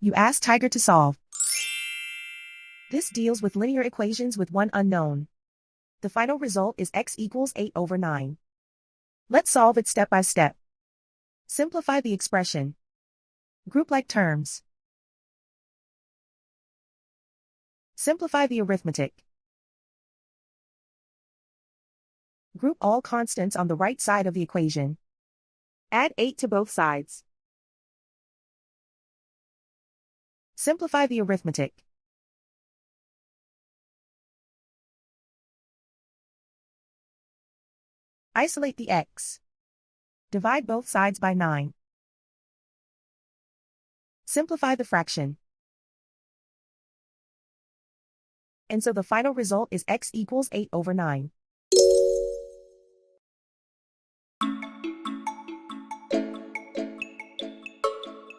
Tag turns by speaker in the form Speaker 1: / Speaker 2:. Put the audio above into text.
Speaker 1: You ask Tiger to solve. This deals with linear equations with one unknown. The final result is x equals 8/9. Let's solve it step by step. Simplify the expression. Group like terms. Simplify the arithmetic. Group all constants on the right side of the equation. Add 8 to both sides. Simplify the arithmetic. Isolate the x. Divide both sides by 9. Simplify the fraction. And so the final result is x equals 8/9.